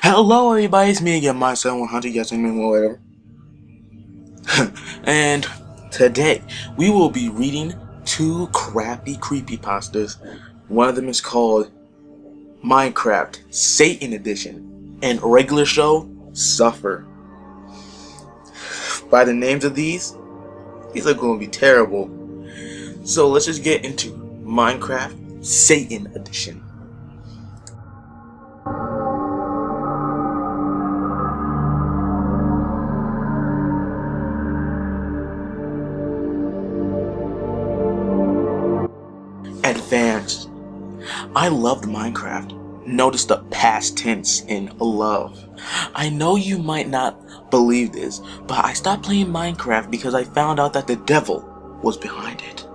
Hello everybody, it's me again, myself, 100, yes, I mean, whatever. And today, we will be reading two crappy creepypastas. One of them is called Minecraft Satan Edition, and regular show, Suffer. By the names of these are going to be terrible. So let's just get into Minecraft Satan Edition. Advanced. I loved Minecraft. Notice the past tense in love. I know you might not believe this, but I stopped playing Minecraft because I found out that the devil was behind it.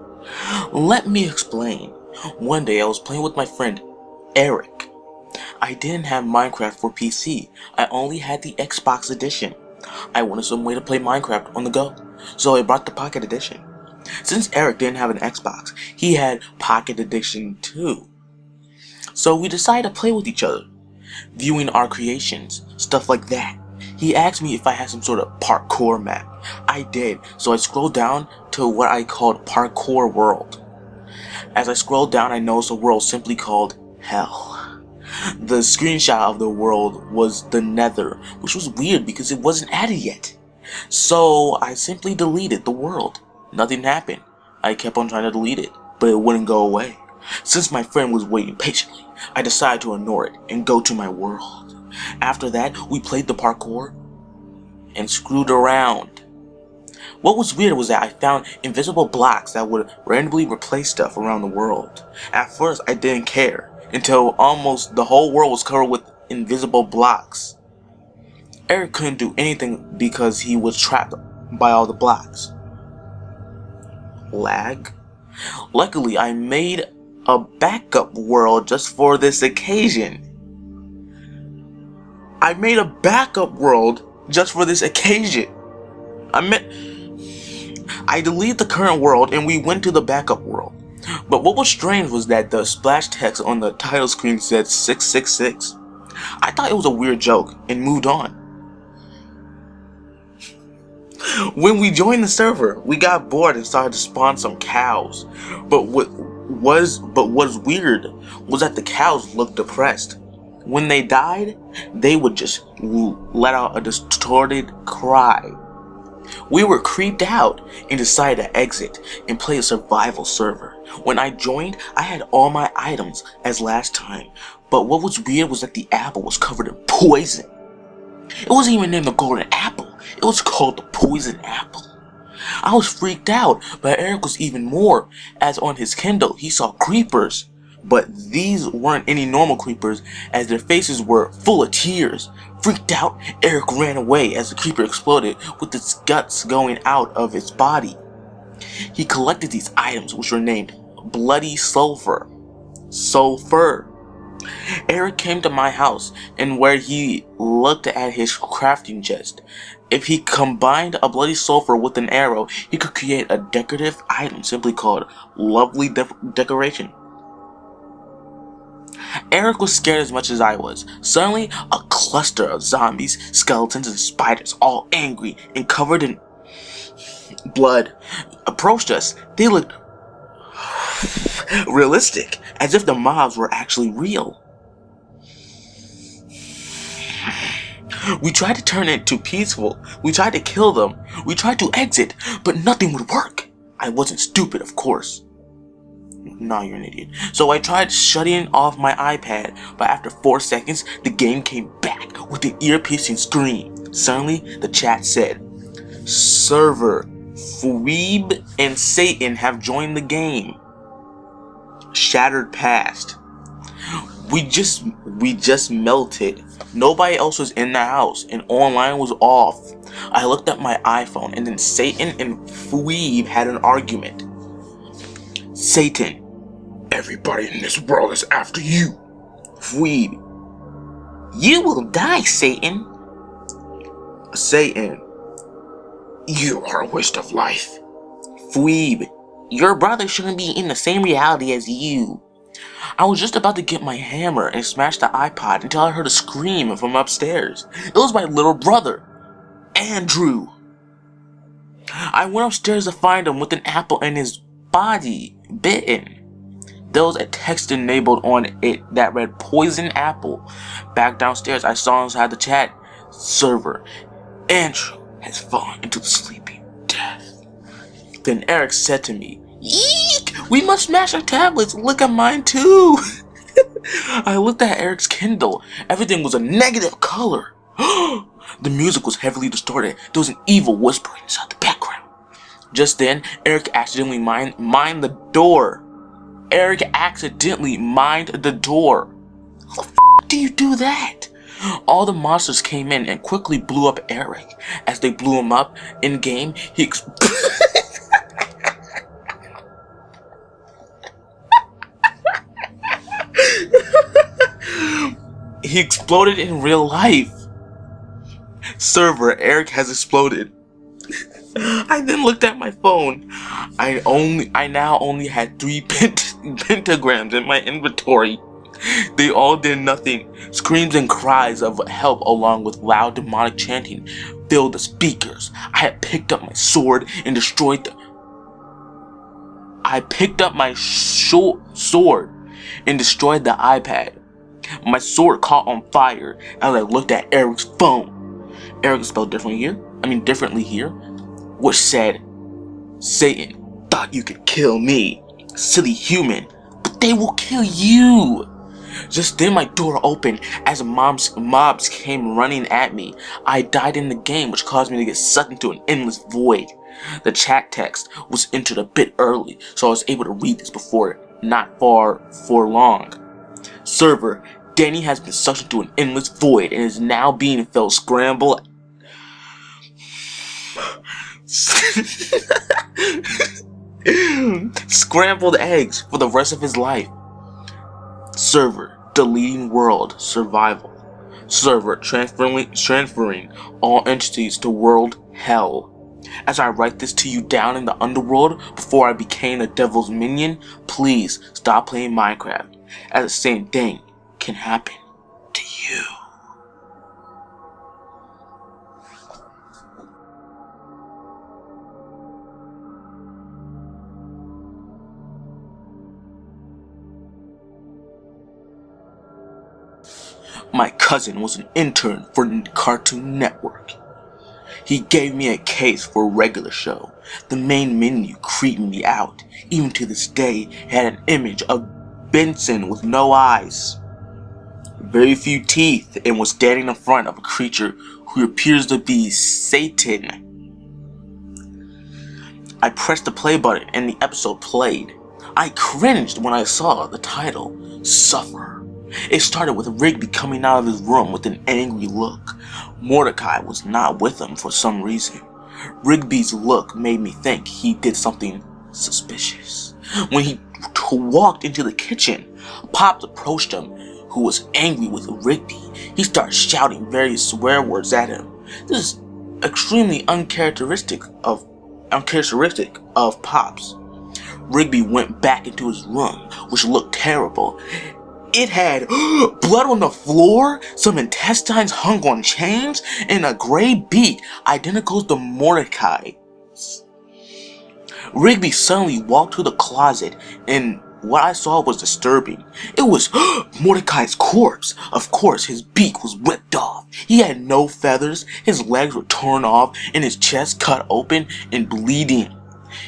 Let me explain. One day I was playing with my friend Eric. I didn't have Minecraft for PC. I only had the Xbox edition. I wanted some way to play Minecraft on the go, so I brought the Pocket Edition. Since Eric didn't have an Xbox, he had Pocket Edition too. So we decided to play with each other, viewing our creations, stuff like that. He asked me if I had some sort of parkour map. I did, so I scrolled down to what I called Parkour World. As I scrolled down, I noticed a world simply called Hell. The screenshot of the world was the Nether, which was weird because it wasn't added yet. So I simply deleted the world. Nothing happened. I kept on trying to delete it, but it wouldn't go away. Since my friend was waiting patiently, I decided to ignore it and go to my world. After that, we played the parkour and screwed around. What was weird was that I found invisible blocks that would randomly replace stuff around the world. At first, I didn't care until almost the whole world was covered with invisible blocks. Eric couldn't do anything because he was trapped by all the blocks. Lag? Luckily, I made a backup world just for this occasion. I deleted the current world and we went to the backup world. But what was strange was that the splash text on the title screen said 666. I thought it was a weird joke and moved on. When we joined the server, we got bored and started to spawn some cows. But what was weird was that the cows looked depressed. When they died, they would just let out a distorted cry. We were creeped out and decided to exit and play a survival server. When I joined, I had all my items as last time, but what was weird was that the apple was covered in poison. It wasn't even named the golden apple, it was called the poison apple. I was freaked out, but Eric was even more, as on his Kindle he saw creepers. But these weren't any normal creepers, as their faces were full of tears. Freaked out, Eric ran away as the creeper exploded with its guts going out of its body. He collected these items which were named Bloody Sulfur. Eric came to my house and where he looked at his crafting chest. If he combined a bloody sulfur with an arrow, he could create a decorative item simply called Lovely Decoration. Eric was scared as much as I was. Suddenly, a cluster of zombies, skeletons, and spiders, all angry and covered in blood, approached us. They looked realistic, as if the mobs were actually real. We tried to turn it to peaceful. We tried to kill them. We tried to exit, but nothing would work. I wasn't stupid, of course. No, you're an idiot. So I tried shutting off my iPad, but after 4 seconds, the game came back with an ear-piercing scream. Suddenly, the chat said, "Server, Phoebe and Satan have joined the game." Shattered past. We just melted. Nobody else was in the house, and online was off. I looked at my iPhone, and then Satan and Phoebe had an argument. Satan, "Everybody in this world is after you." Phoebe, "You will die, Satan." Satan, "You are a waste of life." Phoebe, "Your brother shouldn't be in the same reality as you." I was just about to get my hammer and smash the iPod until I heard a scream from upstairs. It was my little brother, Andrew. I went upstairs to find him with an apple in his body, bitten. There was a text enabled on it that read poison apple. Back downstairs, I saw inside the chat server, Andrew has fallen into the sleeping death. Then Eric said to me, "Eek! We must smash our tablets. Look at mine too." I looked at Eric's Kindle. Everything was a negative color. The music was heavily distorted. There was an evil whisper inside the background. Just then, Eric accidentally mined the door. Eric accidentally mined the door. How the f*** do you do that? All the monsters came in and quickly blew up Eric. As they blew him up in game, he exploded in real life. Server, Eric has exploded. I then looked at my phone. I now only had 3 pentagrams in my inventory. They all did nothing. Screams and cries of help along with loud demonic chanting filled the speakers. I had picked up my sword and destroyed the iPad. My sword caught on fire as I looked at Eric's phone. Eric spelled differently here, which said, "Satan thought you could kill me, silly human, but they will kill you." Just then my door opened as mobs came running at me. I died in the game, which caused me to get sucked into an endless void. The chat text was entered a bit early, so I was able to read this before not for long. Server, Danny has been sucked into an endless void and is now being felt scrambled scrambled eggs for the rest of his life. Server, deleting world, survival. Server, transferring all entities to world hell. As I write this to you down in the underworld before I became the devil's minion, please stop playing Minecraft, as the same thing can happen to you. My cousin was an intern for Cartoon Network. He gave me a case for a regular show. The main menu creeped me out. Even to this day, it had an image of Benson with no eyes, very few teeth, and was standing in front of a creature who appears to be Satan. I pressed the play button and the episode played. I cringed when I saw the title, Suffer. It started with Rigby coming out of his room with an angry look. Mordecai was not with him for some reason. Rigby's look made me think he did something suspicious. When he walked into the kitchen, Pops approached him, who was angry with Rigby. He started shouting various swear words at him. This is extremely uncharacteristic of Pops. Rigby went back into his room, which looked terrible. It had blood on the floor, some intestines hung on chains, and a gray beak identical to Mordecai's. Rigby suddenly walked to the closet, and what I saw was disturbing. It was Mordecai's corpse. Of course, his beak was ripped off. He had no feathers, his legs were torn off, and his chest cut open and bleeding.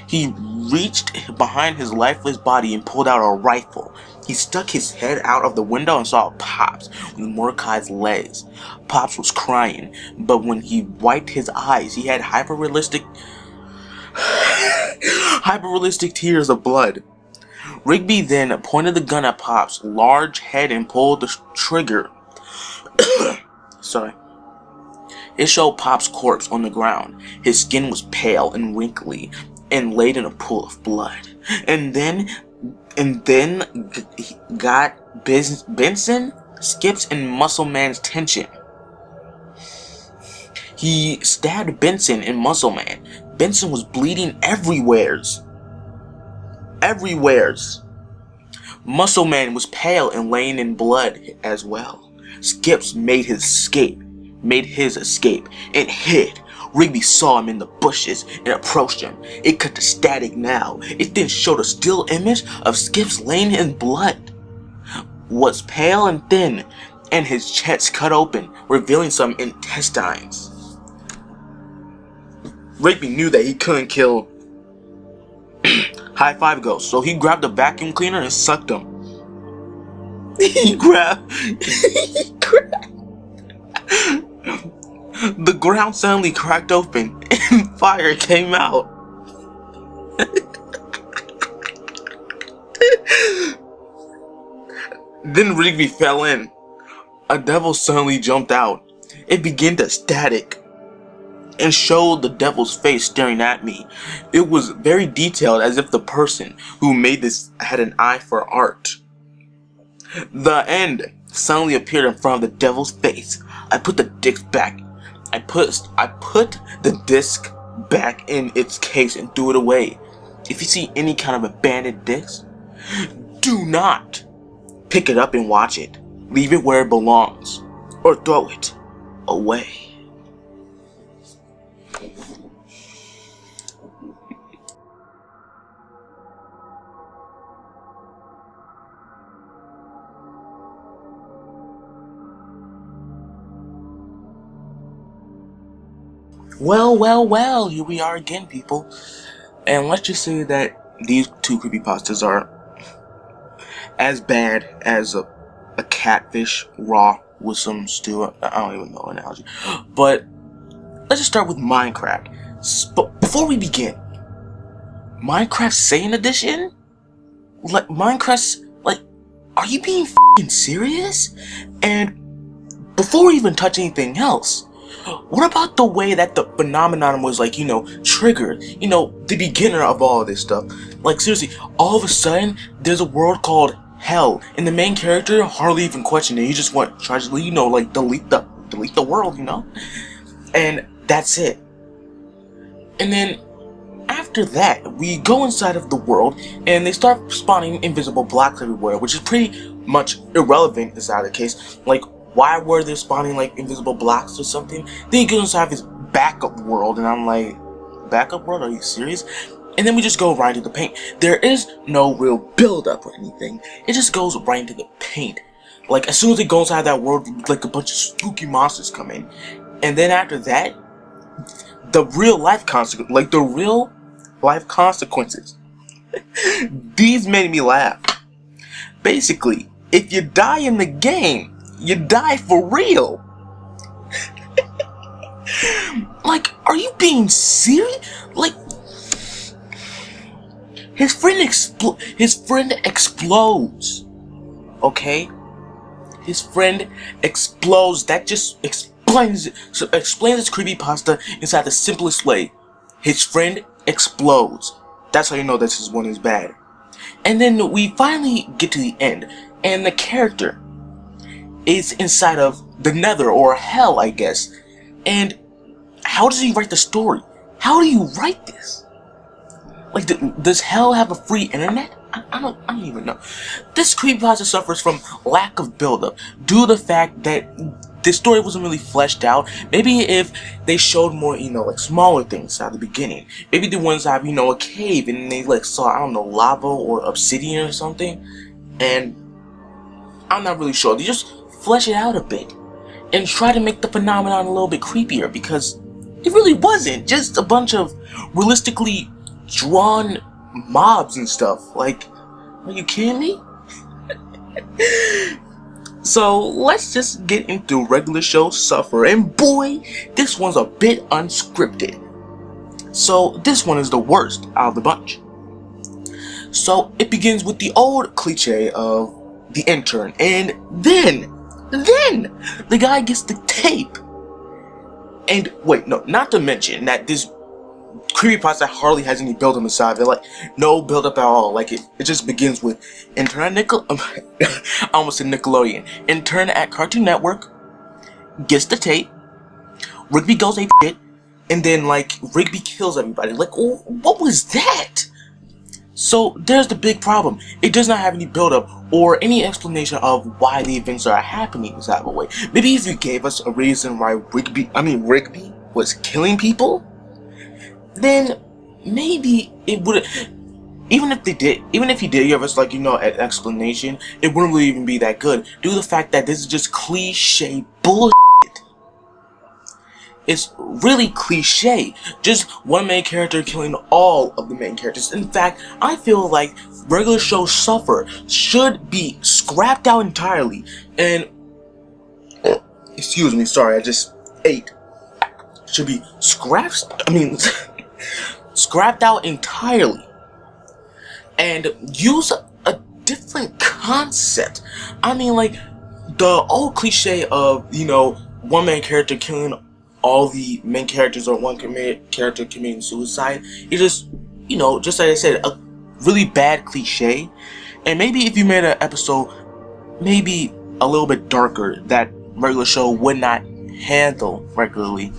He reached behind his lifeless body and pulled out a rifle. He stuck his head out of the window and saw Pops with Mordecai's legs. Pops was crying, but when he wiped his eyes, he had hyper-realistic tears of blood. Rigby then pointed the gun at Pops' large head and pulled the trigger. Sorry. It showed Pop's corpse on the ground. His skin was pale and wrinkly and laid in a pool of blood. And then got Benson, Skips, and Muscle Man's attention. He stabbed Benson and Muscle Man. Benson was bleeding everywheres. Muscle Man was pale and laying in blood as well. Skips made his escape, and hid. Rigby saw him in the bushes and approached him. It cut to static now. It then showed a still image of Skips laying in blood. Was pale and thin, and his chest cut open, revealing some intestines. Rigby knew that he couldn't kill High Five Ghost, so he grabbed a vacuum cleaner and sucked him. The ground suddenly cracked open and fire came out. Then Rigby fell in. A devil suddenly jumped out. It began to static and showed the devil's face staring at me. It was very detailed, as if the person who made this had an eye for art. The end suddenly appeared in front of the devil's face. I put the disc back. I put the disc back in its case and threw it away. If you see any kind of abandoned disc, do not pick it up and watch it. Leave it where it belongs, or throw it away. Well, here we are again, people. And let's just say that these two creepypastas are as bad as a catfish raw with some stew. I don't even know an analogy. But let's just start with Minecraft. But before we begin, Minecraft Saiyan Edition? Like, Minecraft's, like, are you being f***ing serious? And before we even touch anything else, what about the way that the phenomenon was, like, triggered? The beginner of all of this stuff. Like, seriously, all of a sudden, there's a world called Hell, and the main character hardly even questioned it. He just went, tragically, delete the world, And that's it. And then, after that, we go inside of the world, and they start spawning invisible blocks everywhere, which is pretty much irrelevant inside the case. Like, why were they spawning, like, invisible blocks or something? Then you go inside of his backup world, and I'm like, backup world? Are you serious? And then we just go right into the paint. There is no real build-up or anything. It just goes right into the paint. Like, as soon as it goes inside that world, like, a bunch of spooky monsters come in. And then after that, the real life consequences. These made me laugh. Basically, if you die in the game, you die for real. Like, are you being serious? Like, his friend explodes. Okay? His friend explodes. That just explains it. So explains this creepypasta inside the simplest way. His friend explodes. That's how you know this one is bad. And then we finally get to the end, and the character is inside of the Nether, or Hell, I guess. And how does he write the story? How do you write this? Like, does Hell have a free internet? I don't even know. This creepypasta suffers from lack of build-up due to the fact that this story wasn't really fleshed out. Maybe if they showed more, like, smaller things at the beginning. Maybe the ones have, a cave and they, like, saw, I don't know, lava or obsidian or something. And I'm not really sure. They just flesh it out a bit and try to make the phenomenon a little bit creepier, because it really wasn't just a bunch of realistically drawn mobs and stuff. Like, are you kidding me? So let's just get into regular show Suffer, and boy, this one's a bit unscripted. So this one is the worst out of the bunch. So it begins with the old cliche of the intern, and then the guy gets the tape. And wait, no, not to mention that this creepypasta hardly has any build-up inside. They're like, no build-up at all. Like, it just begins with intern at I almost said Nickelodeon. Intern at Cartoon Network gets the tape. Rigby goes apeshit, and then, like, Rigby kills everybody. Like, what was that? So there's the big problem. It does not have any build-up or any explanation of why the events are happening this type of way. Maybe if you gave us a reason why Rigby was killing people, then maybe it would. Even if he did give us like, an explanation, it wouldn't really even be that good due to the fact that this is just cliche bullshit. It's really cliche. Just one main character killing all of the main characters. In fact, I feel like regular show Suffer should be scrapped out entirely. And excuse me, sorry, I just ate. Should be scrapped. Scrapped out entirely. And use a different concept. Like the old cliche of one main character killing all the main characters or one character committing suicide is just, just like I said, a really bad cliche. And maybe if you made an episode maybe a little bit darker that regular show would not handle regularly,